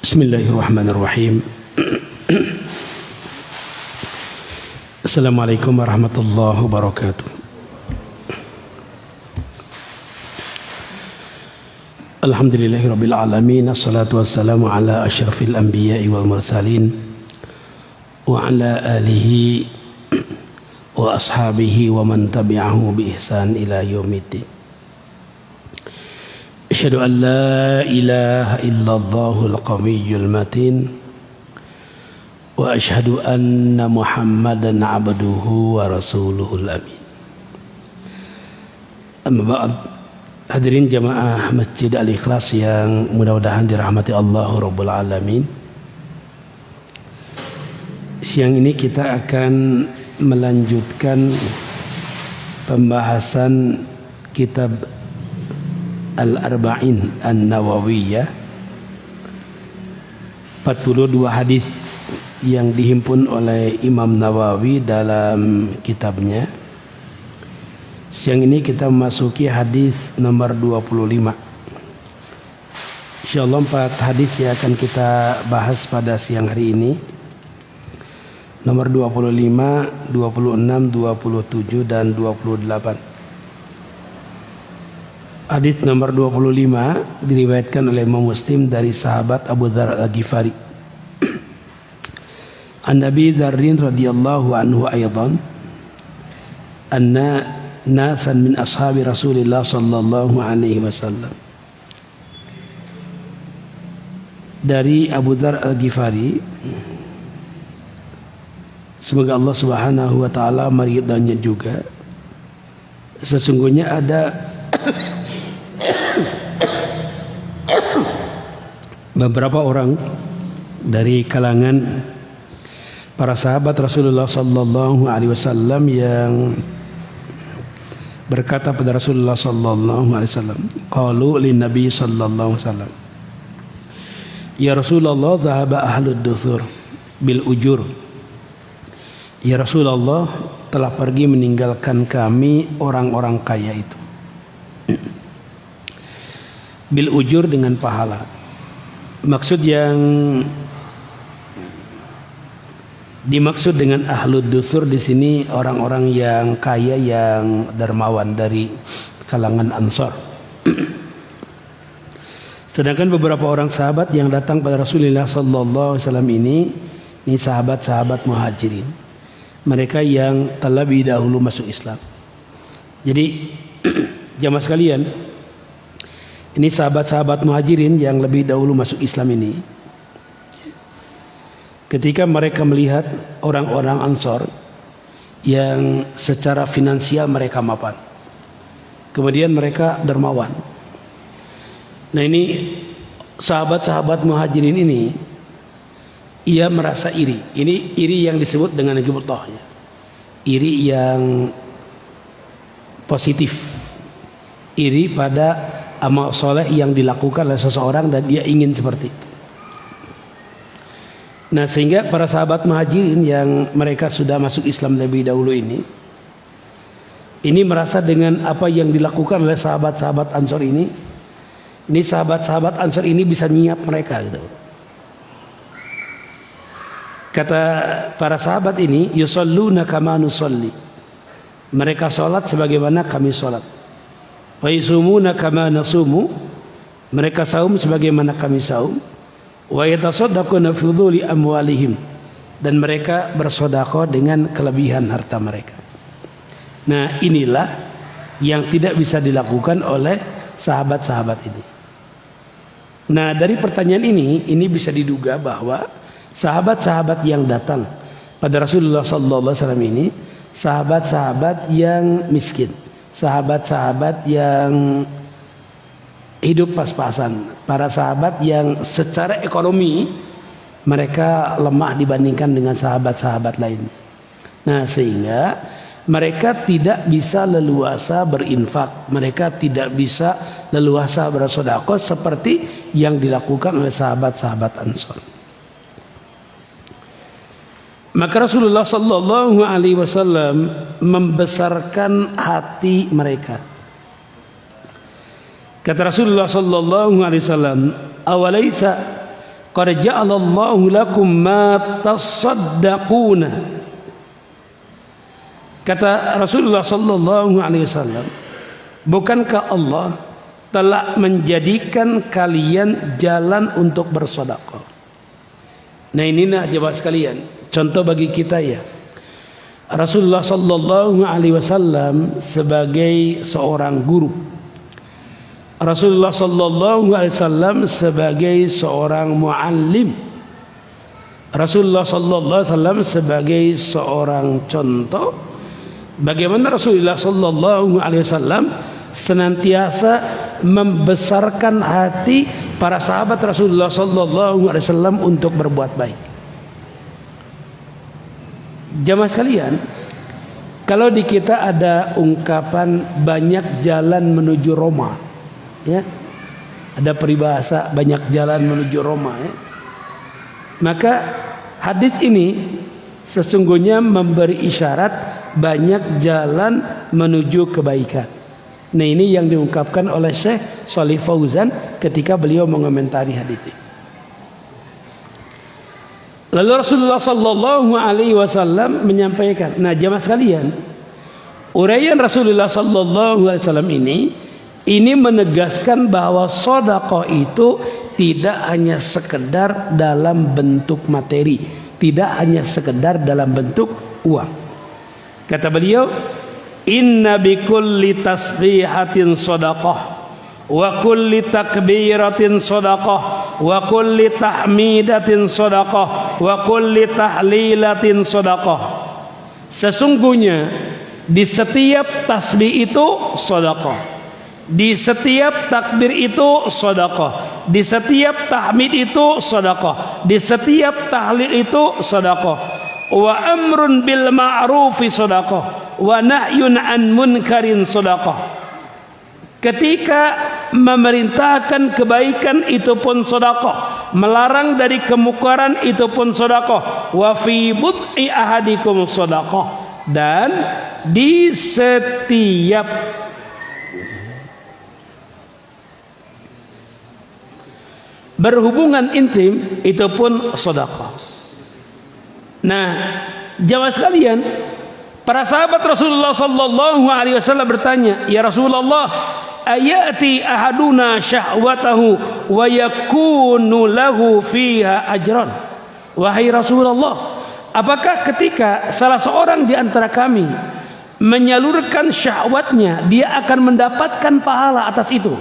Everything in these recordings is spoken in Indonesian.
Bismillahirrahmanirrahim. Assalamualaikum warahmatullahi wabarakatuh. Alhamdulillahirabbil alamin, assalatu wassalamu ala asyrafil anbiya'i wal mursalin wa ala alihi wa ashabihi wa man tabi'ahu bi ihsan ila yaumiddin. Asyhadu an la ilaha illallahul qawiyyul matin wa asyhadu anna Muhammadan abduhu wa rasuluhul amin. Amma ba'd, hadirin jamaah Masjid Al-Ikhlas yang mudah-mudahan dirahmati Allah Rabbul Alamin. Siang ini kita akan melanjutkan pembahasan kitab Al-Arba'in An-Nawawiyah, 42 hadis yang dihimpun oleh Imam Nawawi dalam kitabnya. Siang ini kita memasuki hadis nomor 25. Insyaallah 4 hadis yang akan kita bahas pada siang hari ini, nomor 25, 26, 27 dan 28. Hadis nomor 25 diriwayatkan oleh Imam Muslim dari sahabat Abu Dzar Al-Ghifari. An Abi Dzarrin radhiyallahu anhu aidan anna nasan min ashabi Rasulillah sallallahu alaihi wasallam. Dari Abu Dzar Al-Ghifari, semoga Allah Subhanahu wa taala meridainya juga, sesungguhnya ada beberapa orang dari kalangan para sahabat Rasulullah sallallahu alaihi wasallam yang berkata pada Rasulullah sallallahu alaihi wasallam, qalu lin nabi sallallahu alaihi wasallam, ya Rasulullah, dhahaba ahlud duthur bil ujur. Ya Rasulullah, telah pergi meninggalkan kami orang-orang kaya itu. Bil ujur dengan pahala. Maksud yang dimaksud dengan ahlud duthur di sini orang-orang yang kaya, yang dermawan dari kalangan Ansor. Sedangkan beberapa orang sahabat yang datang pada Rasulullah sallallahu alaihi wasallam ini sahabat-sahabat Muhajirin. Mereka yang terlebih dahulu masuk Islam. Jadi jamaah sekalian, ini sahabat-sahabat Muhajirin yang lebih dahulu masuk Islam ini, ketika mereka melihat orang-orang Ansor yang secara finansial mereka mapan, kemudian mereka dermawan. Nah, ini sahabat-sahabat Muhajirin ini, ia merasa iri. Ini iri yang disebut dengan ghibthah, iri yang positif, iri pada amal soleh yang dilakukan oleh seseorang dan dia ingin seperti itu. Nah, sehingga para sahabat Muhajirin yang mereka sudah masuk Islam lebih dahulu ini merasa dengan apa yang dilakukan oleh sahabat-sahabat Ansor ini sahabat-sahabat Ansor ini bisa nyiap mereka gitu. Kata para sahabat ini, yusalluna kama nusalli. Mereka salat sebagaimana kami salat. Wa yasumuna kama nasumu. Mereka saum sebagaimana kami saum. Wa yatasaddaquna fi dhuli amwalihim. Dan mereka bersedekah dengan kelebihan harta mereka. Nah, inilah yang tidak bisa dilakukan oleh sahabat-sahabat ini. Nah, dari pertanyaan ini bisa diduga bahwa sahabat-sahabat yang datang pada Rasulullah sallallahu alaihi wasallam ini sahabat-sahabat yang miskin, sahabat-sahabat yang hidup pas-pasan, para sahabat yang secara ekonomi mereka lemah dibandingkan dengan sahabat-sahabat lain. Nah, sehingga mereka tidak bisa leluasa berinfak, mereka tidak bisa leluasa bersedekah seperti yang dilakukan oleh sahabat-sahabat Ansor. Maka Rasulullah sallallahu alaihi wasallam membesarkan hati mereka. Kata Rasulullah sallallahu alaihi wasallam, "Awalaisa qad ja'alallahu lakum ma tasaddaquna. Kata Rasulullah sallallahu alaihi wasallam, bukankah Allah telah menjadikan kalian jalan untuk bersedekah? Nah, ini jemaah sekalian, contoh bagi kita ya. Rasulullah sallallahu alaihi wasallam sebagai seorang guru, Rasulullah sallallahu alaihi wasallam sebagai seorang muallim, Rasulullah sallallahu alaihi wasallam sebagai seorang contoh bagaimana Rasulullah sallallahu alaihi wasallam senantiasa membesarkan hati para sahabat Rasulullah sallallahu alaihi wasallam untuk berbuat baik. Jamaah sekalian, kalau di kita ada ungkapan banyak jalan menuju Roma, ya, ada peribahasa banyak jalan menuju Roma, ya, maka hadis ini sesungguhnya memberi isyarat banyak jalan menuju kebaikan. Nah, ini yang diungkapkan oleh Syekh Shalih Fauzan ketika beliau mengomentari hadis ini. Lalu Rasulullah sallallahu alaihi wasallam menyampaikan, nah jamaah sekalian, uraian Rasulullah sallallahu alaihi wasallam ini menegaskan bahwa sedekah itu tidak hanya sekedar dalam bentuk materi, tidak hanya sekedar dalam bentuk uang. Kata beliau, inna bikulli tasbihatin sedekah wa kulli takbiratin sedekah wa kulli tahmidatin sedekah wa kulli tahlilatin sedekah. Sesungguhnya di setiap tasbih itu sedekah, di setiap takbir itu sedekah, di setiap tahmid itu sedekah, di setiap tahlil itu sedekah. Wa amrun bil ma'rufi sedekah wa nahyun an munkarin sedekah. Ketika memerintahkan kebaikan itu pun sedekah, melarang dari kemungkaran itu pun sedekah. Wa fi bud'i ahadikum sedekah, dan di setiap berhubungan intim itu pun sedekah. Nah, jamaah sekalian, para sahabat Rasulullah sallallahu alaihi wasallam bertanya, "Ya Rasulullah, ayati ahaduna syahwatahu wa yakunu lahu fiha ajran?" Wahai Rasulullah, apakah ketika salah seorang di antara kami menyalurkan syahwatnya, dia akan mendapatkan pahala atas itu?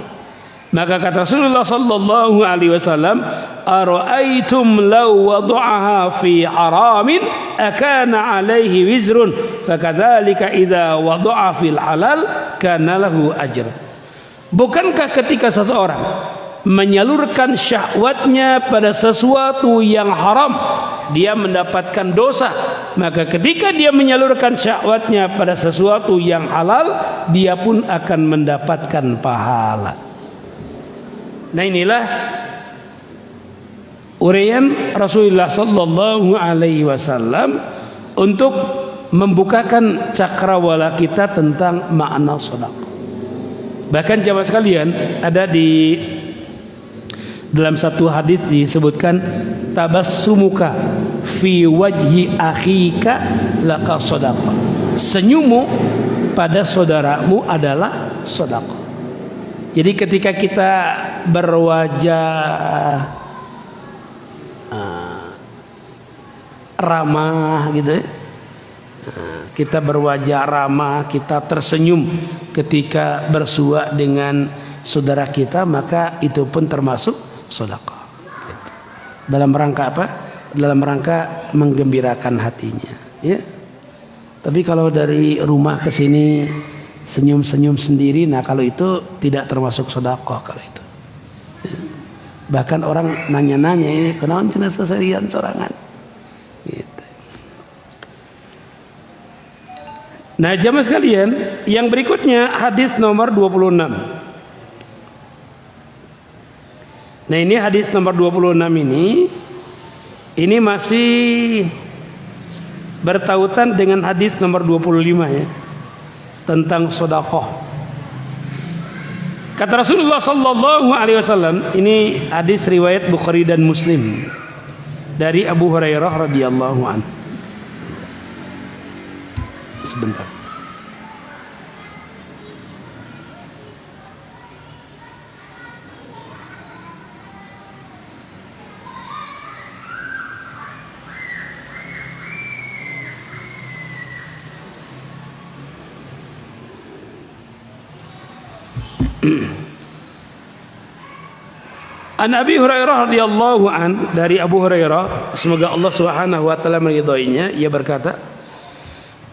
Maka kata Rasulullah sallallahu alaihi wasallam, "Ara'aitum law wada'aha fi haramin akana alaihi wizrun, fakadzalika idza wada'a fil halal kana lahu ajr." Bukankah ketika seseorang menyalurkan syahwatnya pada sesuatu yang haram, dia mendapatkan dosa, maka ketika dia menyalurkan syahwatnya pada sesuatu yang halal, dia pun akan mendapatkan pahala. Nah, inilah uraian Rasulullah sallallahu alaihi wasallam untuk membukakan cakrawala kita tentang makna sedekah. Bahkan jamaah sekalian, ada di dalam satu hadis disebutkan, tabassumuka fi wajhi akhika laka sedekah. Senyummu pada saudaramu adalah sedekah. Jadi ketika kita berwajah ramah gitu, kita berwajah ramah, kita tersenyum ketika bersua dengan saudara kita, maka itu pun termasuk sedekah. Dalam rangka apa? Dalam rangka menggembirakan hatinya, ya. Tapi kalau dari rumah ke sini senyum-senyum sendiri, nah kalau itu tidak termasuk sedekah kalau itu. Bahkan orang nanya-nanya, ini kenaon cenah seserian sorangan. Gitu. Nah, jamaah sekalian, yang berikutnya hadis nomor 26. Nah, ini hadis nomor 26 ini masih bertautan dengan hadis nomor 25 ya, tentang sedekah. Kata Rasulullah sallallahu alaihi wasallam, ini hadis riwayat Bukhari dan Muslim dari Abu Hurairah radhiyallahu anhu. Sebentar. An Abi Hurairah radhiyallahu an, dari Abu Hurairah, semoga Allah Subhanahu wa taala meridhoinya, ia berkata,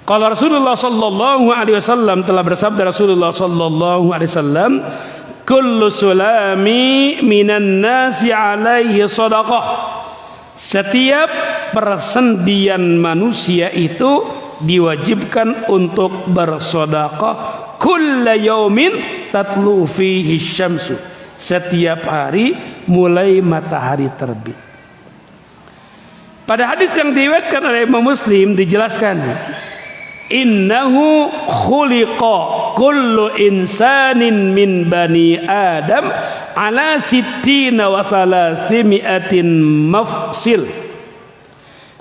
qala Rasulullah sallallahu alaihi wasallam, telah bersabda Rasulullah sallallahu alaihi wasallam, kullu sulami minan nasi alaihi shadaqah. Setiap persendian manusia itu diwajibkan untuk bersedekah kulla yaumin tatlu fihi syamsu, setiap hari mulai matahari terbit. Pada hadis yang diriwayatkan oleh Imam Muslim dijelaskan, innahu khuliqa kullu insanin min bani Adam ala sittina wa thalathimi'atin mafsil.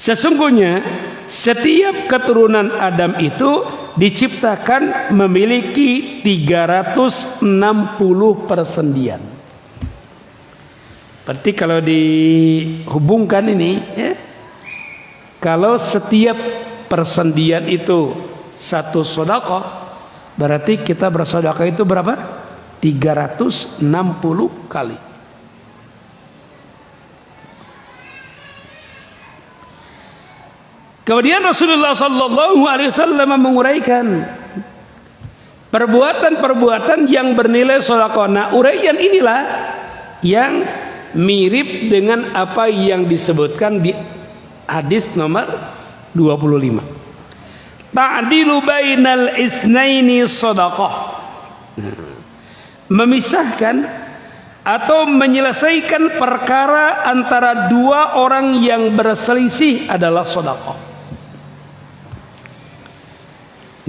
Sesungguhnya setiap keturunan Adam itu diciptakan memiliki 360 persendian. Berarti kalau dihubungkan ini, ya, kalau setiap persendian itu satu sedekah, berarti kita bersedekah itu berapa? 360 kali. Kemudian Rasulullah sallallahu alaihi wasallam menguraikan perbuatan-perbuatan yang bernilai sedekah. Nah, uraian inilah yang mirip dengan apa yang disebutkan di hadis nomor 25. Ta'dilu bainal isnaini sedekah. Memisahkan atau menyelesaikan perkara antara dua orang yang berselisih adalah sedekah.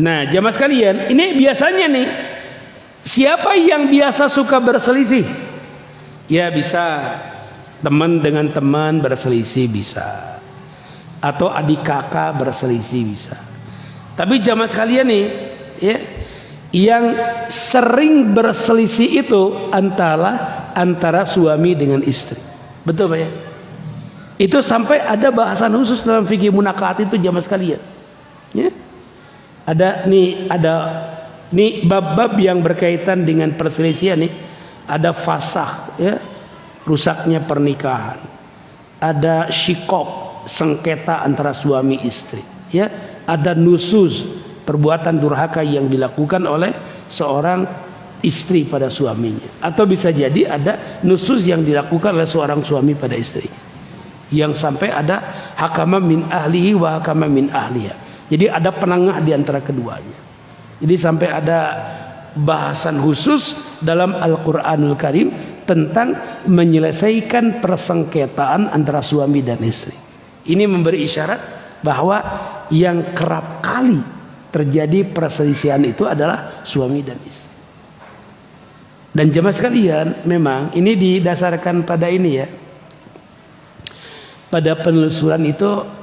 Nah, jamaah sekalian, ini biasanya nih, siapa yang biasa suka berselisih? Ya, bisa teman dengan teman berselisih, bisa, atau adik kakak berselisih, bisa. Tapi jamaah sekalian nih, ya, yang sering berselisih itu antara suami dengan istri. Betul Pak ya? Itu sampai ada bahasan khusus dalam fikih munakahat itu jamaah sekalian. Ya. Ada bab-bab yang berkaitan dengan perselisihan nih. Ada fasakh, ya, rusaknya pernikahan. Ada syikok, sengketa antara suami istri, ya. Ada nusuz, perbuatan durhaka yang dilakukan oleh seorang istri pada suaminya. Atau bisa jadi ada nusuz yang dilakukan oleh seorang suami pada istrinya, yang sampai ada hakama min ahlihi wa hakama min ahliha. Jadi ada penengah di antara keduanya. Jadi sampai ada bahasan khusus dalam Al-Quranul Karim tentang menyelesaikan persengketaan antara suami dan istri. Ini memberi isyarat bahwa yang kerap kali terjadi perselisihan itu adalah suami dan istri. Dan jemaah sekalian, memang ini didasarkan pada ini ya, pada penelusuran itu,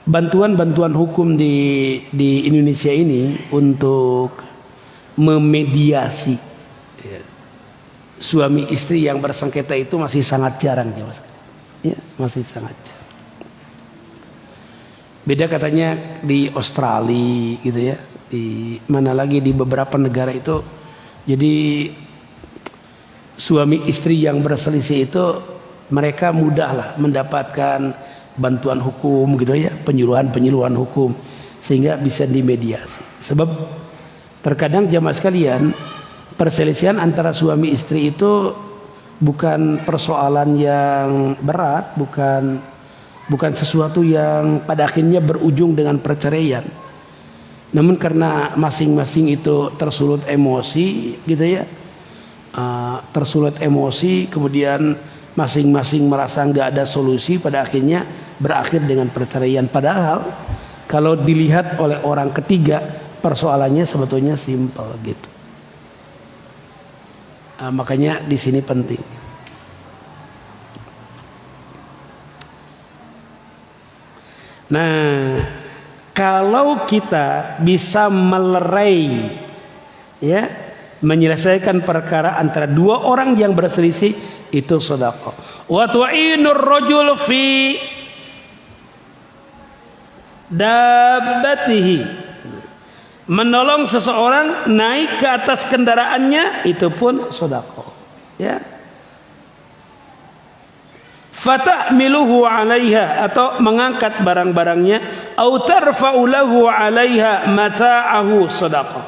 bantuan-bantuan hukum di Indonesia ini untuk memediasi, ya, suami istri yang bersengketa itu masih sangat jarang ya, Mas. Ya, masih sangat jarang. Beda katanya di Australia gitu ya, di mana lagi di beberapa negara itu, jadi suami istri yang berselisih itu mereka mudahlah mendapatkan bantuan hukum gitu ya, penyuluhan hukum, sehingga bisa dimediasi. Sebab terkadang jamaah sekalian, perselisihan antara suami istri itu bukan persoalan yang berat, bukan sesuatu yang pada akhirnya berujung dengan perceraian. Namun karena masing-masing itu tersulut emosi gitu ya, tersulut emosi, kemudian masing-masing merasa nggak ada solusi, pada akhirnya berakhir dengan perceraian. Padahal kalau dilihat oleh orang ketiga, persoalannya sebetulnya simpel gitu. Makanya di sini penting. Nah, kalau kita bisa melerai, ya, menyelesaikan perkara antara dua orang yang berselisih, itu sedekah. Wa tu'inur rajul fi dabbatihi, menolong seseorang naik ke atas kendaraannya, itu pun sedekah, ya. Fatahmiluhu 'alaiha, atau mengangkat barang-barangnya, au tarfa'u lahu 'alaiha mata'ahu sedekah.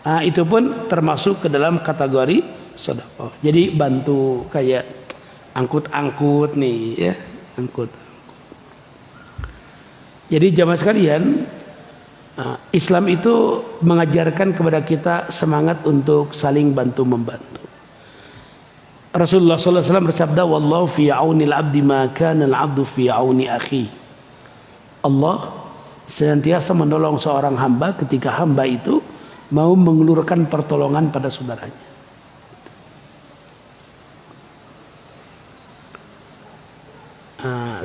Nah, itu pun termasuk ke dalam kategori sedekah. Jadi bantu kayak angkut-angkut nih, ya, angkut. Jadi jamaah sekalian, Islam itu mengajarkan kepada kita semangat untuk saling bantu membantu. Rasulullah SAW bersabda, "Wallahu fi aunil abdi ma kana al-abdu fi auni akhi." Allah senantiasa menolong seorang hamba ketika hamba itu mau mengulurkan pertolongan pada saudaranya.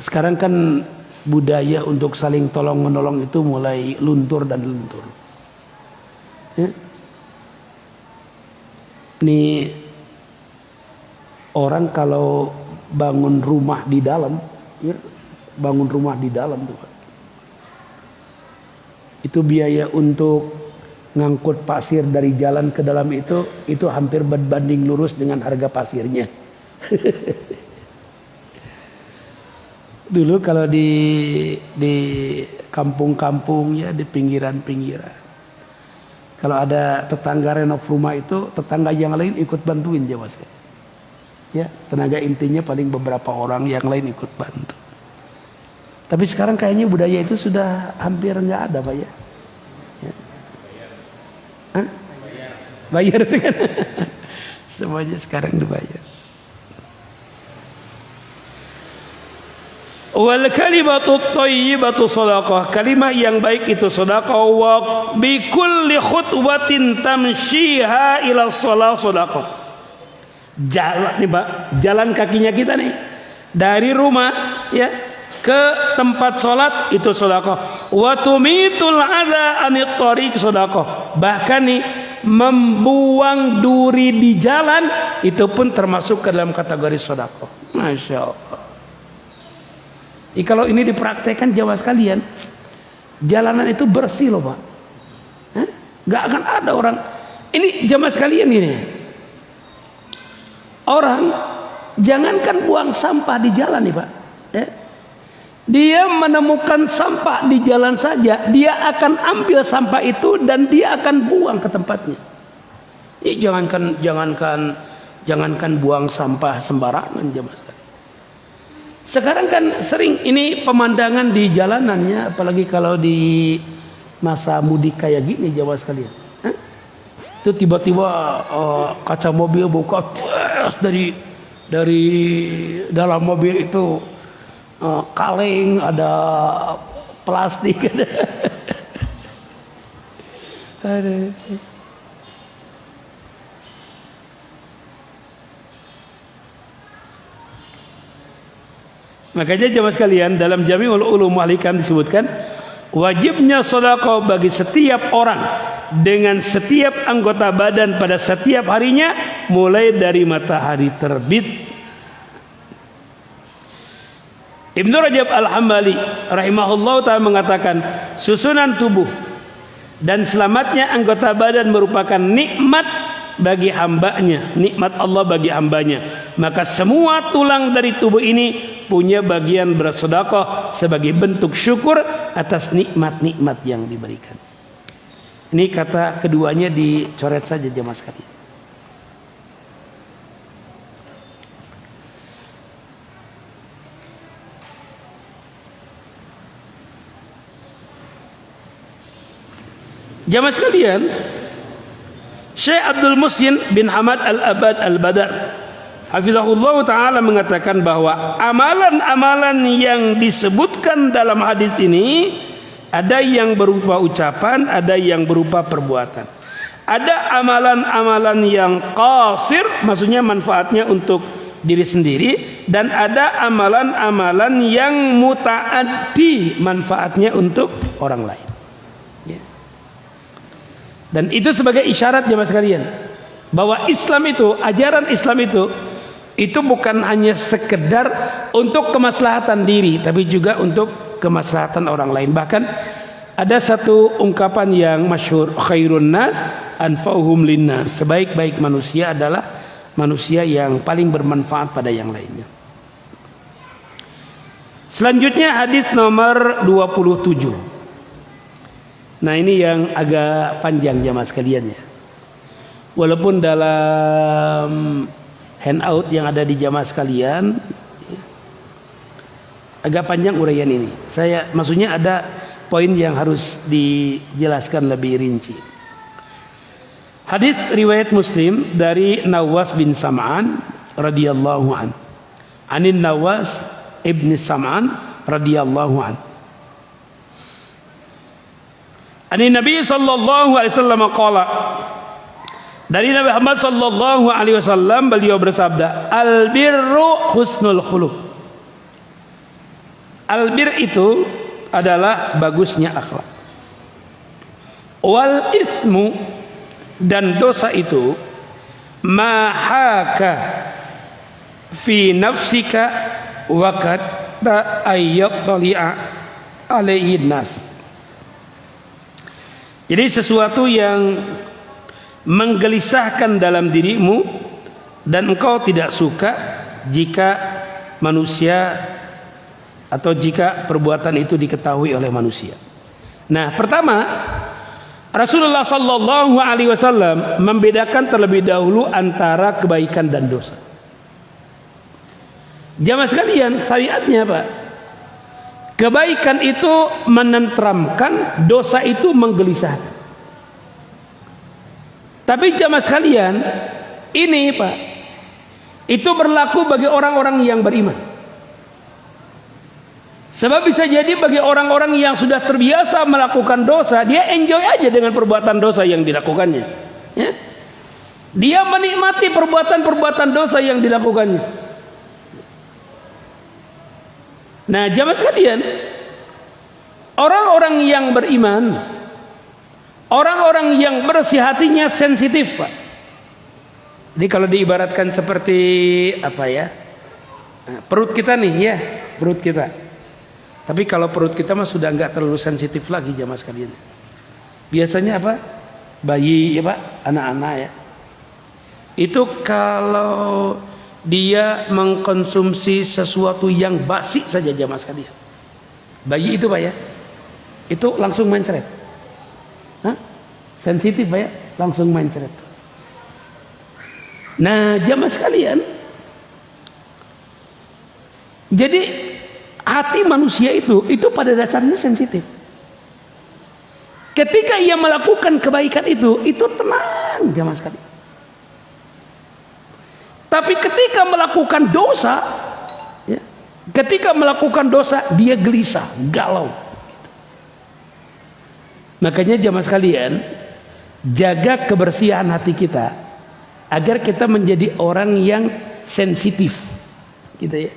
Sekarang kan budaya untuk saling tolong menolong itu mulai luntur dan luntur. Ya. Ini orang kalau bangun rumah di dalam, ya, bangun rumah di dalam tuh, itu biaya untuk ngangkut pasir dari jalan ke dalam itu hampir berbanding lurus dengan harga pasirnya. Dulu kalau di kampung-kampung, ya, di pinggiran-pinggiran, kalau ada tetangga renov rumah itu, tetangga yang lain ikut bantuin, Mas. Ya, tenaga intinya paling beberapa orang, yang lain ikut bantu. Tapi sekarang kayaknya budaya itu sudah hampir nggak ada, Pak, ya. Ya. Hah? Bayar kan? Semuanya sekarang dibayar. Wal kalimatu thayyibatu shadaqah, kalimat yang baik itu sedekah. Wa bi kulli khutwatin tamshiha ila shalah shadaqah. Jalan nih, Pak, jalan kakinya kita nih dari rumah, ya, ke tempat sholat, itu sedekah. Wa tumitul adza anit thariq sedekah. Bahkan nih membuang duri di jalan itu pun termasuk ke dalam kategori sedekah. Masya Allah. Kalau ini dipraktekkan jamaah sekalian, jalanan itu bersih loh, Pak. Gak akan ada orang. Ini jamaah sekalian ini, orang jangankan buang sampah di jalan nih, Pak. Dia menemukan sampah di jalan saja, dia akan ambil sampah itu dan dia akan buang ke tempatnya. Ini jangankan buang sampah sembarangan, jamaah sekalian. Sekarang kan sering ini pemandangan di jalanannya, apalagi kalau di masa mudik kayak gini, jamaah sekalian. Itu tiba-tiba kaca mobil buka, dari dalam mobil itu kaleng, ada plastik, ada. Makanya jemaah sekalian, dalam Jami'ul Ulum wal Hikam disebutkan wajibnya sedekah bagi setiap orang dengan setiap anggota badan pada setiap harinya mulai dari matahari terbit. Ibnu Rajab Al-Hambali rahimahullah ta'ala mengatakan, susunan tubuh dan selamatnya anggota badan merupakan nikmat bagi hambanya, nikmat Allah bagi hambanya. Maka semua tulang dari tubuh ini punya bagian bersedekah sebagai bentuk syukur atas nikmat-nikmat yang diberikan. Ini kata keduanya dicoret saja jemaah sekalian. Jemaah sekalian, Syekh Abdul Muhsin bin Hamad Al-Abad Al-Badar hafizahullah ta'ala mengatakan bahwa amalan-amalan yang disebutkan dalam hadis ini ada yang berupa ucapan, ada yang berupa perbuatan. Ada amalan-amalan yang qasir, maksudnya manfaatnya untuk diri sendiri, dan ada amalan-amalan yang mutaaddi, manfaatnya untuk orang lain. Dan itu sebagai isyarat jemaah sekalian bahwa Islam itu, ajaran Islam itu bukan hanya sekedar untuk kemaslahatan diri, tapi juga untuk kemaslahatan orang lain. Bahkan ada satu ungkapan yang masyhur, khairun nas anfa'uhum linnas, sebaik-baik manusia adalah manusia yang paling bermanfaat pada yang lainnya. Selanjutnya hadis nomor 27. Nah, ini yang agak panjang jamaah sekalian ya. Walaupun dalam handout yang ada di jamaah sekalian agak panjang uraian ini. Maksudnya ada poin yang harus dijelaskan lebih rinci. Hadis riwayat Muslim dari Nawas bin Sam'an radhiyallahu an. Anin Nawas ibn Sam'an radhiyallahu an. Anin Nabi sallallahu alaihi wasallam qala. Dari Nabi Muhammad sallallahu alaihi wasallam beliau bersabda, "Al birru husnul khuluq." Al-bir itu adalah bagusnya akhlak. Wal ismu, dan dosa itu, mahaka fi nafsika wa qad ayyatli'a alaihi nas. Jadi sesuatu yang menggelisahkan dalam dirimu dan engkau tidak suka jika manusia atau jika perbuatan itu diketahui oleh manusia. Nah, pertama, Rasulullah sallallahu alaihi wasallam membedakan terlebih dahulu antara kebaikan dan dosa. Jamaah sekalian, tabiatnya apa? Kebaikan itu menenteramkan, dosa itu menggelisahkan. Tapi jamaah sekalian, ini Pak, itu berlaku bagi orang-orang yang beriman. Sebab bisa jadi bagi orang-orang yang sudah terbiasa melakukan dosa, dia enjoy aja dengan perbuatan dosa yang dilakukannya. Ya? Dia menikmati perbuatan-perbuatan dosa yang dilakukannya. Nah, jamaah sekalian, orang-orang yang beriman, orang-orang yang bersih hatinya sensitif, Pak. Jadi kalau diibaratkan seperti apa ya? Perut kita nih ya, perut kita. Tapi kalau perut kita mah sudah enggak terlalu sensitif lagi jamaah sekalian. Biasanya apa? Bayi ya Pak, anak-anak ya. Itu kalau dia mengkonsumsi sesuatu yang basi saja jamaah sekalian. Bayi itu Pak ya, itu langsung mencret. Sensitif Pak ya, langsung mencret. Nah jamaah sekalian, jadi hati manusia itu pada dasarnya sensitif. Ketika ia melakukan kebaikan itu tenang jamaah sekalian. Tapi ketika melakukan dosa, ya, ketika melakukan dosa dia gelisah, galau. Makanya jamaah sekalian, jaga kebersihan hati kita agar kita menjadi orang yang sensitif, gitu ya.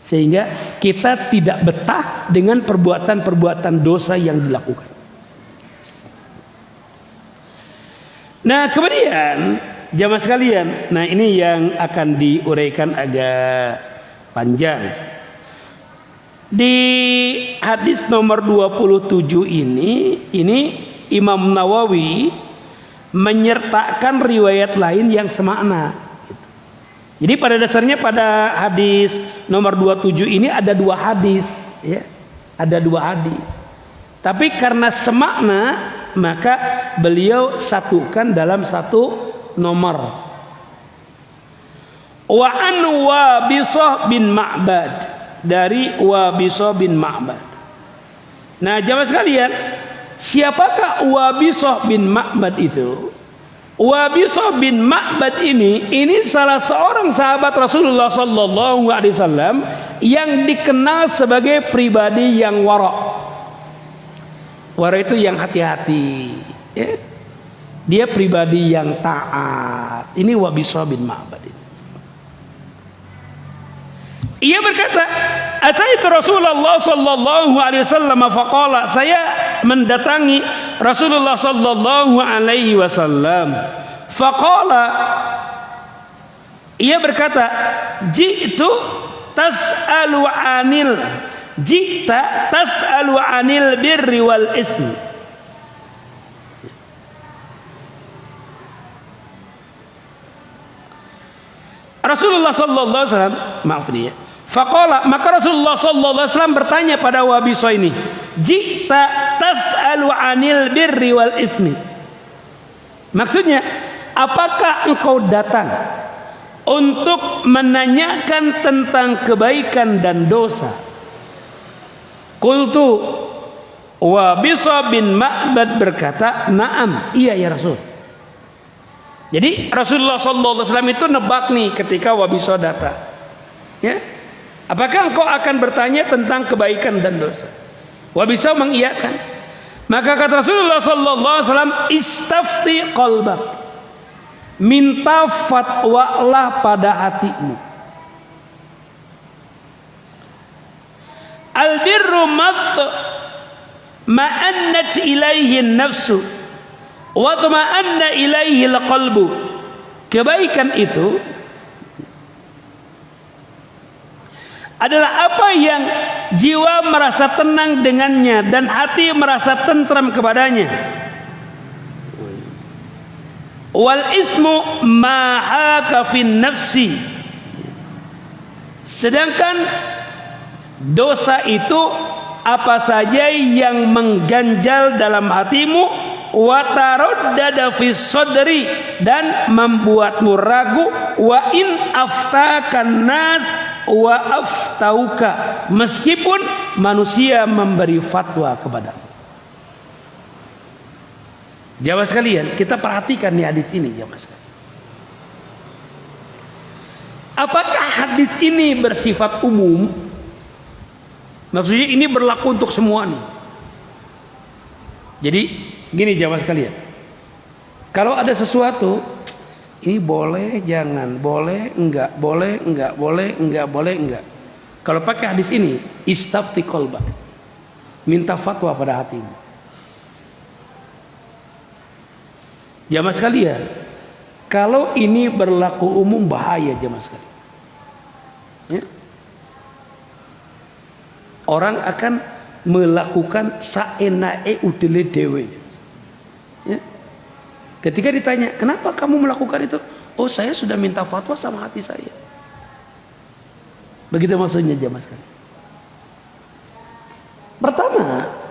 Sehingga kita tidak betah dengan perbuatan-perbuatan dosa yang dilakukan. Nah kemudian jamaah sekalian, nah ini yang akan diuraikan agak panjang. Di hadis nomor 27 ini Imam Nawawi menyertakan riwayat lain yang semakna. Jadi pada dasarnya pada hadis nomor 27 ini ada dua hadis, ya. Ada dua hadis. Tapi karena semakna, maka beliau satukan dalam satu nomor. Wa an Wabisah bin Ma'bad, dari Wabisah bin Ma'bad. Nah, jamaah sekalian, siapakah Wabisah bin Ma'bad itu? Wabisah bin Ma'bad ini salah seorang sahabat Rasulullah sallallahu alaihi wasallam yang dikenal sebagai pribadi yang wara'. Wara itu yang hati-hati, ya. Dia pribadi yang taat. Ini Wabisah bin Ma'bad. Ia berkata, ataitu Rasulullah sallallahu alaihi wasallam faqala, saya mendatangi Rasulullah sallallahu alaihi wasallam. Faqala, ia berkata, ji'tu tas'alu anil birri wal ismi. Rasulullah sallallahu alaihi wasallam, maaf nih ya. Faqala, maka Rasulullah sallallahu alaihi wasallam bertanya pada Wabisah ini, "Jita tas'alu 'anil birri wal ismi." Maksudnya, apakah engkau datang untuk menanyakan tentang kebaikan dan dosa? Qultu, Wabisah bin Ma'bad berkata, "Na'am, iya ya Rasul." Jadi Rasulullah sallallahu alaihi wasallam itu nebak nih ketika Wabisah datang. Ya? Apakah engkau akan bertanya tentang kebaikan dan dosa? Wabisah mengiyakan. Maka kata Rasulullah sallallahu alaihi wasallam, "Istafti qalbak." Minta fatwalah pada hatimu. Al-birru ma'annat ilaihi nafsu wa tuma'anna ilaihi al-qalbu. Kebaikan itu adalah apa yang jiwa merasa tenang dengannya dan hati merasa tentram kepadanya. Wal ismu ma haka fin nafsi. Sedangkan dosa itu apa saja yang mengganjal dalam hatimu, wa taraddada fi sadri, dan membuatmu ragu, wa in aftakan nas wa aftauka, meskipun manusia memberi fatwa kepadamu. Jamaah sekalian, kita perhatikan nih hadis ini, jamaah sekalian. Apakah hadis ini bersifat umum? Maksudnya ini berlaku untuk semua nih. Jadi gini jamaah sekalian, kalau ada sesuatu ini boleh, jangan, boleh, enggak, boleh, enggak, boleh, enggak, boleh, enggak. Kalau pakai hadis ini, istafti qalbak, minta fatwa pada hatimu. Jamaah sekalian, kalau ini berlaku umum bahaya jamaah sekalian. Ya? Orang akan melakukan saenae udele dewe. Ya? Ketika ditanya, kenapa kamu melakukan itu? Oh, saya sudah minta fatwa sama hati saya. Begitu maksudnya jamaah sekalian.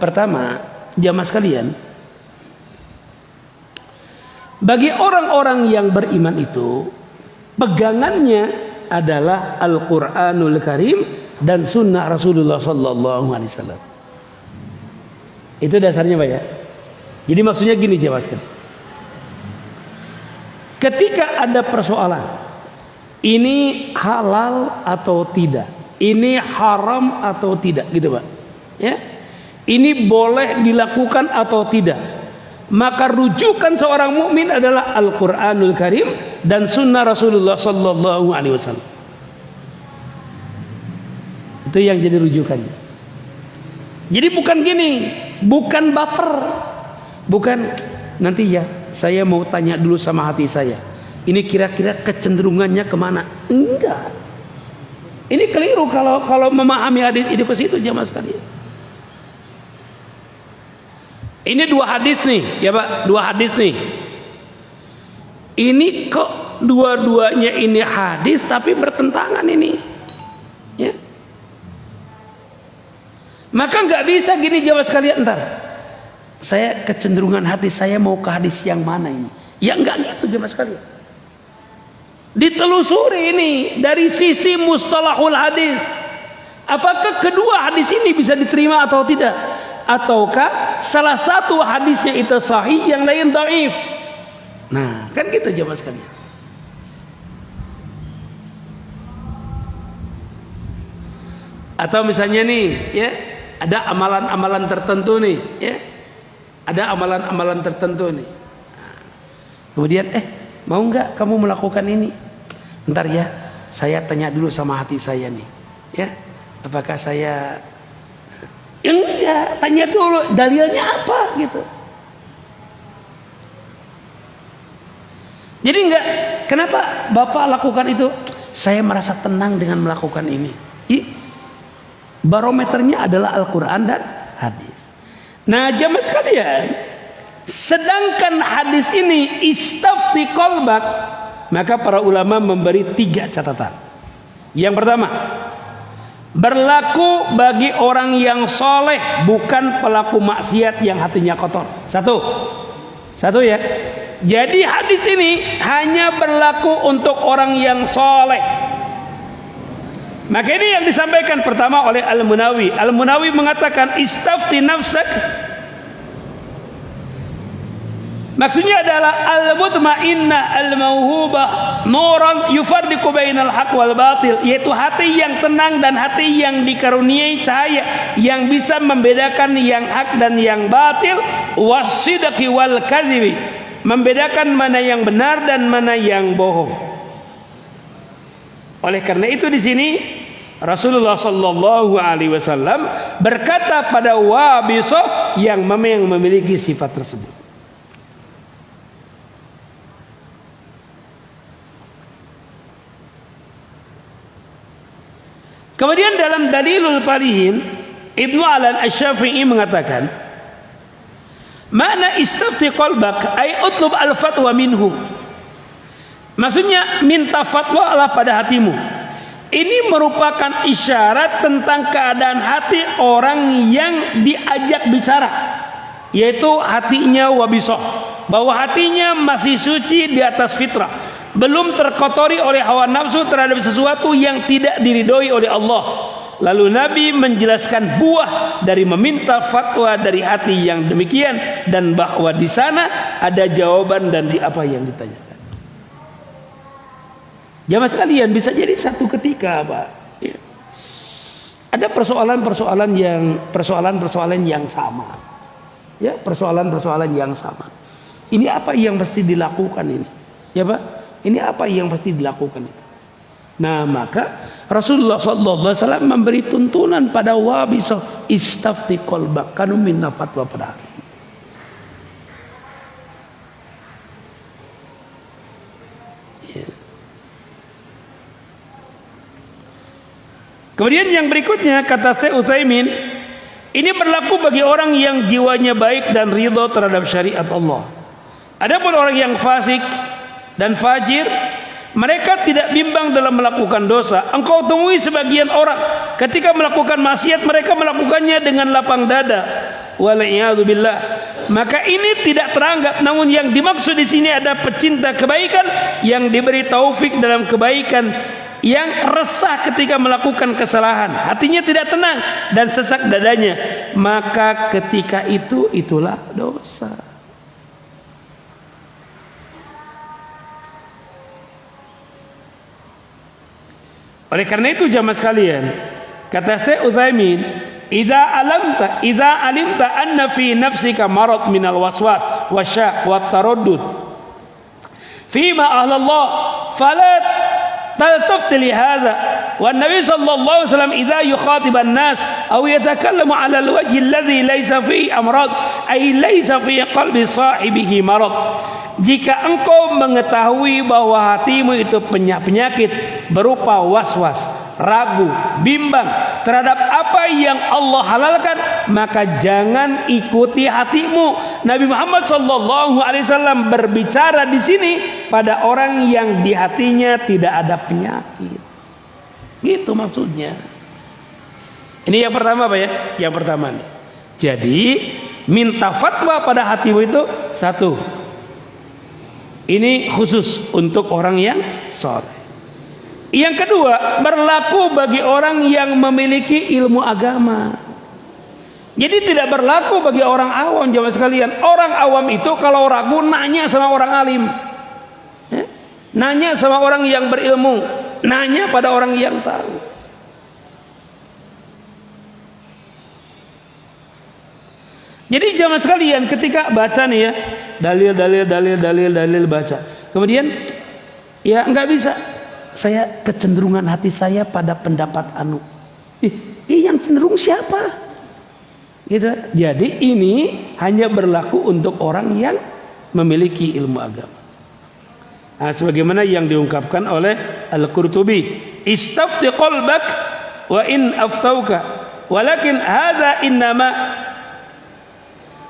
Pertama, jamaah sekalian, bagi orang-orang yang beriman itu, pegangannya adalah Al-Quranul Karim dan Sunnah Rasulullah Sallallahu Alaihi Wasallam. Itu dasarnya Pak ya. Jadi maksudnya gini jamaah sekalian. Ketika ada persoalan, ini halal atau tidak, ini haram atau tidak, gitu Pak. Ya, ini boleh dilakukan atau tidak, maka rujukan seorang mukmin adalah Al-Quranul Karim dan Sunnah Rasulullah Sallallahu Alaihi Wasallam. Itu yang jadi rujukannya. Jadi bukan gini, bukan baper, bukan nanti ya saya mau tanya dulu sama hati saya, ini kira-kira kecenderungannya kemana? Enggak. Ini keliru kalau memahami hadis ini ke situ jamaah sekalian. Ini dua hadis nih, ya Pak, dua hadis nih. Ini kok dua-duanya ini hadis tapi bertentangan ini. Ya. Maka nggak bisa gini jamaah sekalian, ntar saya kecenderungan hati saya mau ke hadis yang mana ini? Ya enggak gitu jemaah sekalian. Ditelusuri ini dari sisi mustalahul hadis. Apakah kedua hadis ini bisa diterima atau tidak? Ataukah salah satu hadisnya itu sahih, yang lain dhaif? Nah, kan gitu jemaah sekalian. Atau misalnya nih, ya, ada amalan-amalan tertentu nih, ya. Ada amalan-amalan tertentu nih. Kemudian mau nggak kamu melakukan ini? Ntar ya, saya tanya dulu sama hati saya nih, ya, apakah saya enggak, tanya dulu dalilnya apa gitu. Jadi enggak, kenapa Bapak lakukan itu? Saya merasa tenang dengan melakukan ini. Barometernya adalah Al-Quran dan hadis. Nah, jamaah sekalian, sedangkan hadis ini istafti qalbak, maka para ulama memberi 3 catatan. Yang pertama, berlaku bagi orang yang soleh, bukan pelaku maksiat yang hatinya kotor. Satu ya. Jadi hadis ini hanya berlaku untuk orang yang soleh. Maka ini yang disampaikan pertama oleh Al-Munawi. Al-Munawi mengatakan istafti nafsak. Maksudnya adalah al-mutmainnah al-mauhubah nuran yufarriqu bainal haq wal batil, yaitu hati yang tenang dan hati yang dikaruniai cahaya yang bisa membedakan yang hak dan yang batil, wasidqi wal kadhibi, membedakan mana yang benar dan mana yang bohong. Oleh karena itu di sini Rasulullah sallallahu alaihi wasallam berkata pada Wabisah yang memiliki sifat tersebut. Kemudian dalam Dalilul Falihin, Ibnu Alan Asy-Syafi'i mengatakan, makna istafti qalbak ay utlub al-fatwa minhu. Maksudnya minta fatwa Allah pada hatimu. Ini merupakan isyarat tentang keadaan hati orang yang diajak bicara, yaitu hatinya Wabisah, bahwa hatinya masih suci di atas fitrah, belum terkotori oleh hawa nafsu terhadap sesuatu yang tidak diridhoi oleh Allah. Lalu Nabi menjelaskan buah dari meminta fatwa dari hati yang demikian, dan bahwa di sana ada jawaban dan di apa yang ditanyakan. Jamaah sekalian, bisa jadi satu ketika, Pak, ya, ada persoalan-persoalan yang sama, ya, persoalan-persoalan yang sama. Ini apa yang mesti dilakukan ini, ya Pak? Ini apa yang mesti dilakukan itu? Nah, maka Rasulullah SAW memberi tuntunan pada Wabisah, istafti qalbak, kamu minta fatwa pada hati. Ya. Kemudian yang berikutnya kata Syekh Utsaimin, ini berlaku bagi orang yang jiwanya baik dan ridho terhadap syariat Allah. Adapun orang yang fasik dan fajir, mereka tidak bimbang dalam melakukan dosa. Engkau temui sebagian orang ketika melakukan maksiat, mereka melakukannya dengan lapang dada. Wal'iyadzubillah. Maka ini tidak teranggap. Namun yang dimaksud di sini ada pecinta kebaikan yang diberi taufik dalam kebaikan, yang resah ketika melakukan kesalahan, hatinya tidak tenang dan sesak dadanya, maka ketika itulah dosa. Oleh karena itu jamaah sekalian, kata Syekh Utsaimin, idza alimta anna fi nafsika marad minal waswas wasyak wat taraddud fima ahlallah fala taltafti li hadha. Wan Nabi sallallahu alaihi wasallam idza yukhatiba an-nas aw yatakallamu 'ala al-wajhi alladhi laysa fihi amrad ay laysa fi qalbi sahibihi marad. Jika engkau mengetahui bahwa hatimu itu penyakit berupa was-was, ragu, bimbang terhadap apa yang Allah halalkan, maka jangan ikuti hatimu. Nabi Muhammad SAW berbicara di sini pada orang yang di hatinya tidak ada penyakit. Gitu maksudnya. Ini yang pertama, Pak ya. Yang pertama nih. Jadi minta fatwa pada hatimu itu satu. Ini khusus untuk orang yang soleh. Yang kedua, berlaku bagi orang yang memiliki ilmu agama. Jadi tidak berlaku bagi orang awam, jamaah sekalian. Orang awam itu kalau ragu nanya sama orang alim, nanya sama orang yang berilmu, nanya pada orang yang tahu. Jadi jamaah sekalian, ketika baca nih ya, dalil baca. Kemudian ya nggak bisa. Saya kecenderungan hati saya pada pendapat anu. Yang cenderung siapa? Gitu. Jadi ini hanya berlaku untuk orang yang memiliki ilmu agama. Nah, sebagaimana yang diungkapkan oleh Al-Qurtubi, istafti qalbak wa in aftauka, walakin hadza innama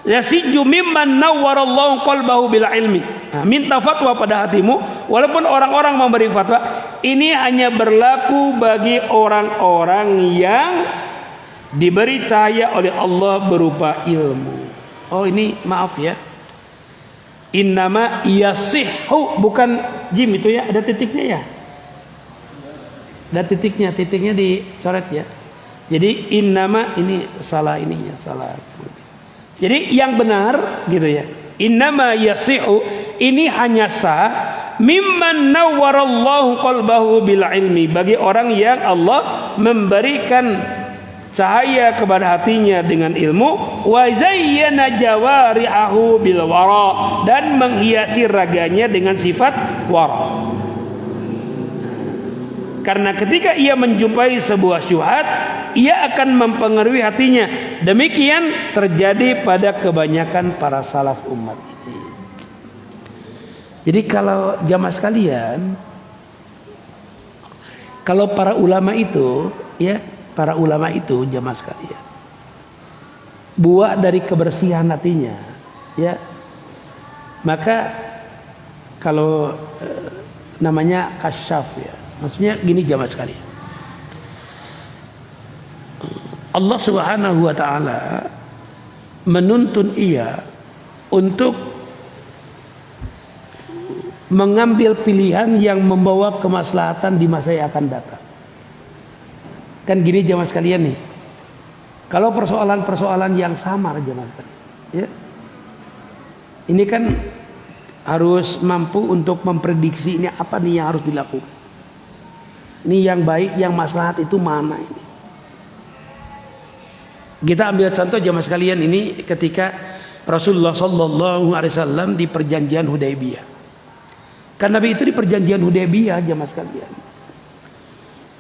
yasiju mimman nawwarallahu qalbahu bil ilmi. Nah, minta fatwa pada hatimu, walaupun orang-orang memberi fatwa, ini hanya berlaku bagi orang-orang yang diberi cahaya oleh Allah berupa ilmu. Oh, ini maaf ya. Innama yasihhu, bukan jim itu ya, ada titiknya ya. Ada titiknya dicoret ya. Jadi innama ini salah ininya, salah. Jadi yang benar gitu ya. Innama yasihhu, ini hanya sah mimman nawwarallahu qalbahu bil ilmi, bagi orang yang Allah memberikan cahaya kepada hatinya dengan ilmu, wa zayyana jawarihahu bil wara, dan menghiasi raganya dengan sifat wara. Karena ketika ia menjumpai sebuah syubhat, ia akan mempengaruhi hatinya. Demikian terjadi pada kebanyakan para salaf umat ini. Jadi kalau jamaah sekalian, kalau para ulama itu ya, para ulama itu jamaah sekalian, buah dari kebersihan hatinya ya, maka kalau namanya kasyaf ya, maksudnya gini jamaah sekalian, Allah Subhanahu wa taala menuntun ia untuk mengambil pilihan yang membawa kemaslahatan di masa yang akan datang. Kan gini jamaah sekalian nih, kalau persoalan-persoalan yang samar jamaah sekalian ya, ini kan harus mampu untuk memprediksi ini apa nih yang harus dilakukan, ini yang baik, yang maslahat itu mana ini. Kita ambil contoh jamaah sekalian, ini ketika Rasulullah Sallallahu Alaihi Wasallam di perjanjian Hudaybiyah. Kan Nabi itu di perjanjian Hudaybiyah jamaah sekalian,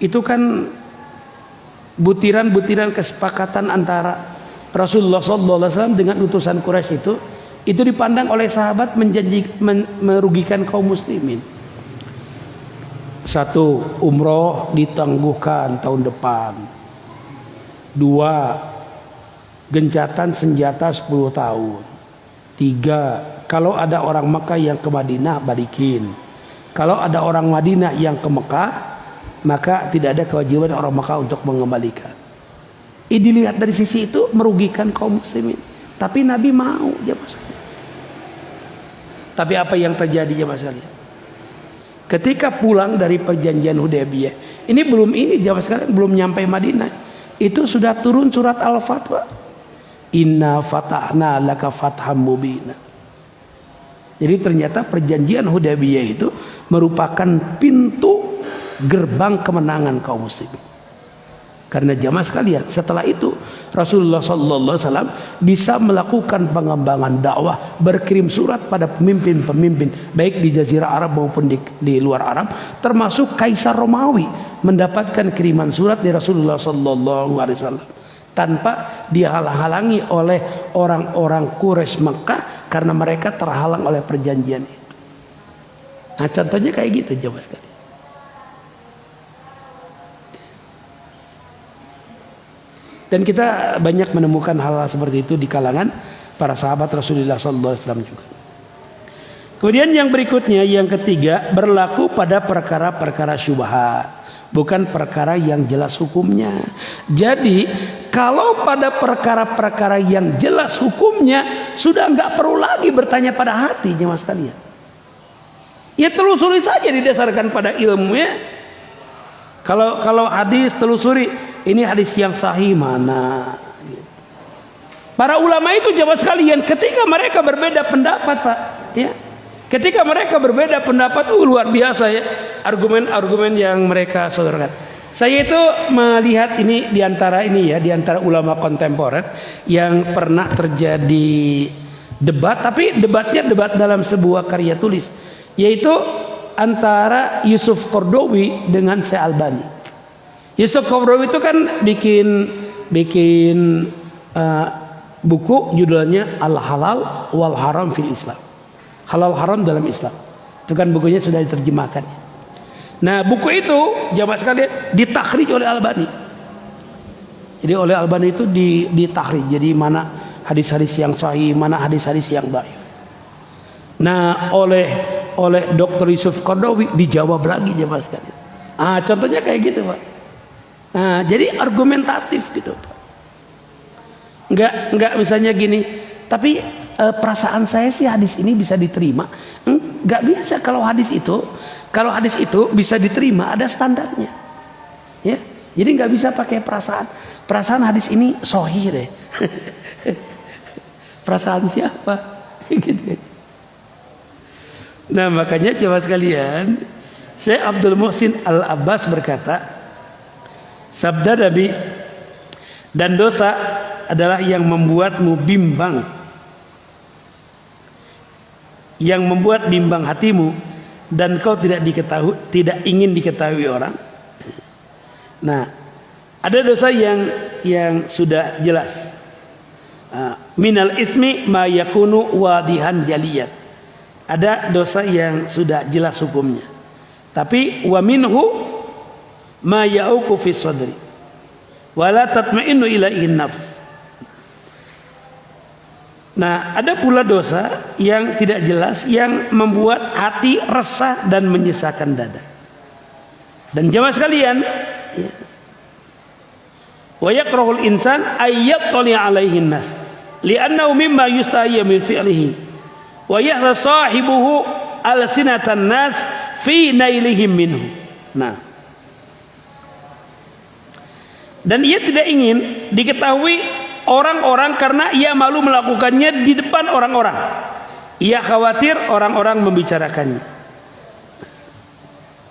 itu kan butiran-butiran kesepakatan antara Rasulullah SAW dengan utusan Quraisy itu dipandang oleh sahabat merugikan kaum muslimin. Satu, umroh ditangguhkan tahun depan. Dua, gencatan senjata 10 tahun. Tiga, kalau ada orang Mekah yang ke Madinah balikin. Kalau ada orang Madinah yang ke Mekah, maka tidak ada kewajiban orang Mekah untuk mengembalikan. Ini dilihat dari sisi itu merugikan kaum muslimin. Tapi Nabi mau jamaah sekalian. Tapi apa yang terjadi jamaah sekalian? Ketika pulang dari perjanjian Hudaybiyah, ini jamaah sekalian belum nyampe Madinah, itu sudah turun surat Al-Fatwa. Inna fatahna laka fatham mubina. Jadi ternyata perjanjian Hudaybiyah itu merupakan pintu gerbang kemenangan kaum muslimin. Karena jamaah sekalian, setelah itu Rasulullah Sallallahu Alaihi Wasallam bisa melakukan pengembangan dakwah, berkirim surat pada pemimpin-pemimpin baik di Jazirah Arab maupun di luar Arab, termasuk Kaisar Romawi mendapatkan kiriman surat dari Rasulullah Sallallahu Alaihi Wasallam tanpa dihalang-halangi oleh orang-orang Quraisy Mekah karena mereka terhalang oleh perjanjian itu. Nah contohnya kayak gitu jamaah sekalian. Dan kita banyak menemukan hal-hal seperti itu di kalangan para sahabat Rasulullah SAW juga. Kemudian yang berikutnya, yang ketiga, berlaku pada perkara-perkara syubhat, bukan perkara yang jelas hukumnya. Jadi kalau pada perkara-perkara yang jelas hukumnya, sudah nggak perlu lagi bertanya pada hati jemaah sekalian. Ya telusuri saja didasarkan pada ilmunya. Kalau hadis telusuri, ini hadis yang sahih mana? Para ulama itu jemaah sekalian, ketika mereka berbeda pendapat, Pak, ya, ketika mereka berbeda pendapat, luar biasa ya argumen-argumen yang mereka sodorkan. Saya itu melihat ini diantara ulama kontemporer yang pernah terjadi debat, tapi debatnya debat dalam sebuah karya tulis, yaitu antara Yusuf Qaradawi dengan Syekh Albani. Yusuf Qaradawi itu kan bikin buku judulnya Al Halal wal Haram fil Islam. Halal haram dalam Islam. Itu kan bukunya sudah diterjemahkan. Nah, buku itu jamaah sekalian ditakhrij oleh Albani. Jadi oleh Albani itu ditakhrij. Jadi mana hadis-hadis yang sahih, mana hadis-hadis yang dhaif. Nah, oleh Dr. Yusuf Qaradawi dijawab lagi jamaah sekalian. Contohnya kayak gitu, Pak. Nah, jadi argumentatif gitu, Pak. Enggak misalnya gini, tapi perasaan saya sih hadis ini bisa diterima. Enggak biasa kalau hadis itu bisa diterima, ada standarnya. Ya. Jadi enggak bisa pakai perasaan. Perasaan hadis ini sahih deh. Perasaan siapa? Gitu. Nah, makanya coba sekalian, Syekh Abdul Muhsin Al-Abbas berkata, sabda Nabi, dan dosa adalah yang membuatmu bimbang, yang membuat bimbang hatimu, dan kau tidak ingin diketahui orang. Nah, ada dosa yang sudah jelas. Minal ismi ma yakunu wadihan jaliyat. Ada dosa yang sudah jelas hukumnya. Tapi wa minhu ma ya'uqu fi sadri wa la tatma'innu ilaihi nafs. Nah, ada pula dosa yang tidak jelas yang membuat hati resah dan menyisakan dada. Dan jamaah sekalian, wa yakrahul insan ayyattali alaihi nas li'annahu mimma yustahiyya min fi'lihi wa yahza sahibuhu alsinatan nas fi nailihim minhu. Nah, dan ia tidak ingin diketahui orang-orang karena ia malu melakukannya di depan orang-orang. Ia khawatir orang-orang membicarakannya.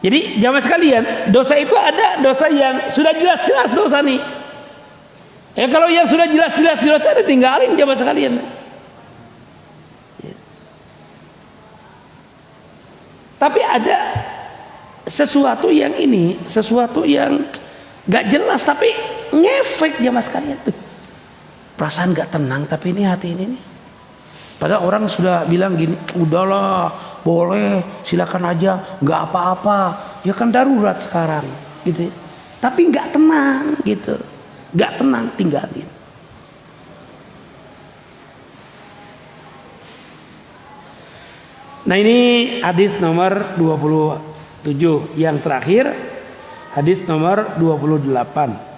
Jadi jamaah sekalian, dosa itu ada dosa yang sudah jelas-jelas dosa nih. Kalau yang sudah jelas-jelas dosa ditinggalin jamaah sekalian. Tapi ada sesuatu yang gak jelas tapi ngefek jamaah sekalian. Perasaan gak tenang, tapi ini hati ini nih. Padahal orang sudah bilang gini, udahlah, boleh, silakan aja, gak apa-apa. Ya kan darurat sekarang, gitu. Tapi gak tenang, gitu. Gak tenang, tinggalin. Nah, ini hadis nomor 27 yang terakhir, hadis nomor 28.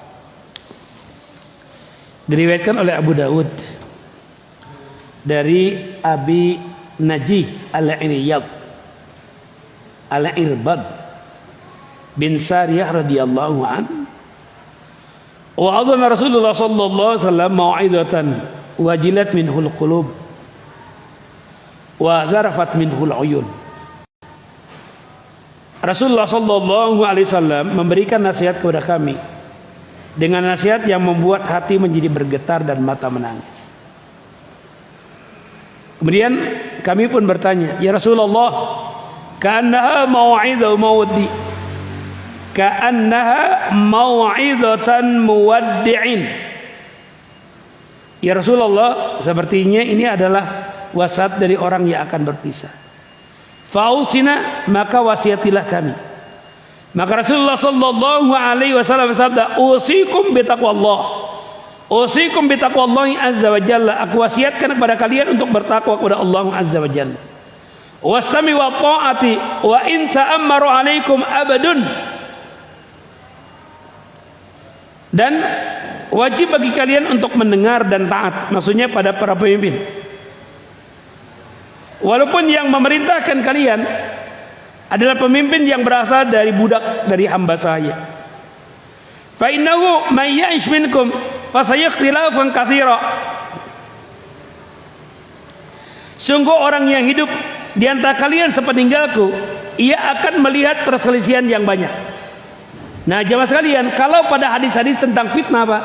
Diriwayatkan oleh Abu Dawud dari Abi Najih Al-Irbad bin Sariyah radhiyallahu an, wa adhana Rasulullah sallallahu alaihi wasallam mau'izatan wajilat minhul qulub wa zarafat minhul uyun. Rasulullah sallallahu alaihi wasallam memberikan nasihat kepada kami dengan nasihat yang membuat hati menjadi bergetar dan mata menangis. Kemudian kami pun bertanya, ya Rasulullah, ka'annaha mau'izatu mawaddi, ka'annaha mau'izatan muwaddi'in. Ya Rasulullah, sepertinya ini adalah wasiat dari orang yang akan berpisah. Fausina, maka wasiatilah kami. Maka Rasulullah sallallahu alaihi wasallam bersabda, "Usikum bitaqwallah." Usikum bitaqwallahi azza wa jalla. Aku wasiatkan kepada kalian untuk bertakwa kepada Allah azza wa jalla. Wasami wa ta'ati wa in ta'ammaru alaikum abadun. Dan wajib bagi kalian untuk mendengar dan taat, maksudnya pada para pemimpin. Walaupun yang memerintahkan kalian adalah pemimpin yang berasal dari budak, dari hamba saya. Fa innahu may ya'ish minkum fa sayakhtilafan katsira. Sungguh orang yang hidup di antara kalian sepeninggalku, ia akan melihat perselisihan yang banyak. Nah, jamaah sekalian, kalau pada hadis-hadis tentang fitnah, Pak,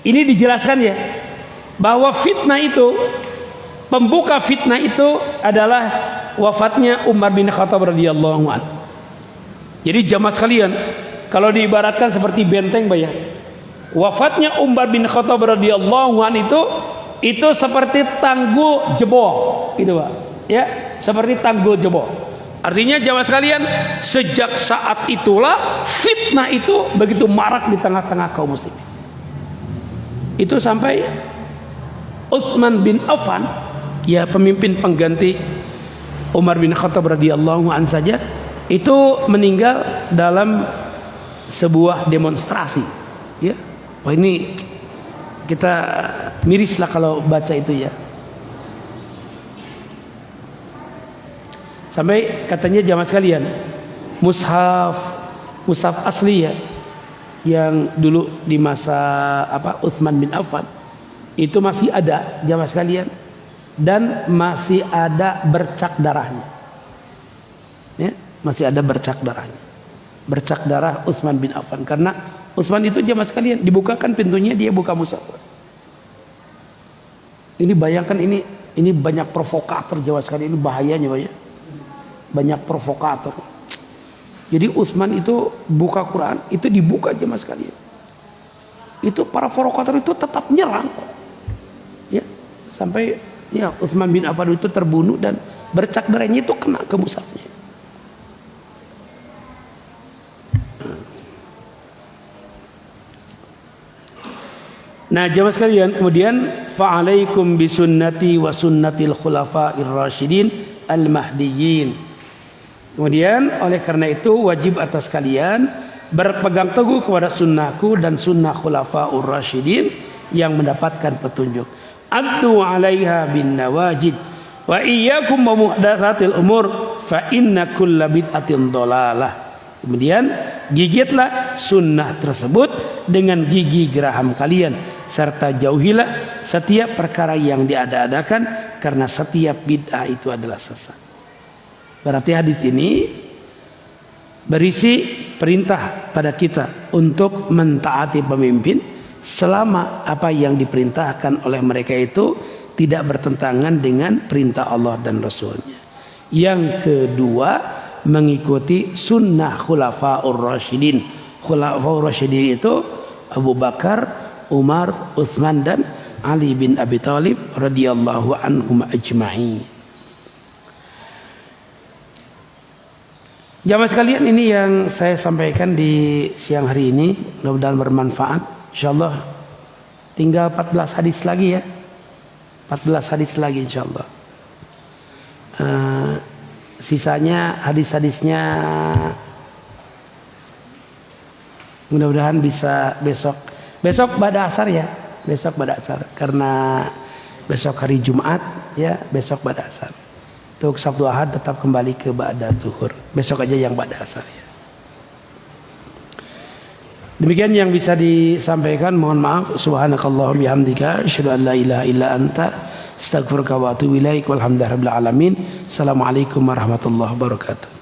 ini dijelaskan ya, bahwa fitnah itu, pembuka fitnah itu adalah wafatnya Umar bin Khattab radhiyallahu anhu. Jadi jamaah sekalian, kalau diibaratkan seperti benteng, Pak ya, wafatnya Umar bin Khattab radhiyallahu anhu itu seperti tanggul jebol, gitu Pak. Ya, seperti tanggul jebol. Artinya jamaah sekalian, sejak saat itulah fitnah itu begitu marak di tengah-tengah kaum muslimin. Itu sampai Utsman bin Affan, ya pemimpin pengganti Umar bin Khattab radhiyallahu anhu saja, itu meninggal dalam sebuah demonstrasi. Ya, wah ini kita mirislah kalau baca itu ya. Sampai katanya jamaah sekalian, mushaf asli ya, yang dulu di masa Utsman bin Affan itu masih ada jamaah sekalian, dan masih ada bercak darahnya. Ya, masih ada bercak darahnya. Bercak darah Utsman bin Affan, karena Utsman itu jamaah sekalian dibukakan pintunya, dia buka mushaf. Ini bayangkan, ini banyak provokator jamaah sekalian, ini bahayanya Pak ya. Banyak provokator. Jadi Utsman itu buka Quran, itu dibuka jemaah sekalian. Itu para provokator itu tetap nyerang. Ya, sampai ya Utsman bin Affan itu terbunuh dan bercak darahnya itu kena ke mushafnya. Nah, jemaah sekalian, kemudian fa'alaikum bisunnati wa sunnatil khulafa'ir rasyidin al-mahdiyyin. Kemudian oleh karena itu wajib atas kalian berpegang teguh kepada sunnahku dan sunnah khulafaur rasyidin yang mendapatkan petunjuk. Addu 'alaiha bin nawajid wa iyyakum wa muhdatsatil umur fa inna kulla bid'atin dhalalah. Kemudian gigitlah sunnah tersebut dengan gigi geraham kalian, serta jauhilah setiap perkara yang diada-adakan, karena setiap bid'ah itu adalah sesat. Berarti hadis ini berisi perintah pada kita untuk mentaati pemimpin selama apa yang diperintahkan oleh mereka itu tidak bertentangan dengan perintah Allah dan Rasulnya. Yang kedua, mengikuti sunnah khulafaur rasyidin. Khulafaur rasyidin itu Abu Bakar, Umar, Utsman dan Ali bin Abi Thalib radhiyallahu anhum ajma'in. Jamaah sekalian, ini yang saya sampaikan di siang hari ini, mudah-mudahan bermanfaat. Insyaallah tinggal 14 hadis lagi ya. 14 hadis lagi insyaallah. Sisanya hadis-hadisnya mudah-mudahan bisa besok pada asar ya. Besok pada asar, karena besok hari Jumat ya, besok pada asar. Untuk Sabtu Ahad tetap kembali ke ba'da zuhur. Besok aja yang ba'da asar ya. Demikian yang bisa disampaikan. Mohon maaf. Subhanakallahumma bihamdika asyhadu an la ilaha illa anta astaghfiruka wa atubu ilaik. Walhamdulillahirabbil alamin. Assalamualaikum warahmatullahi wabarakatuh.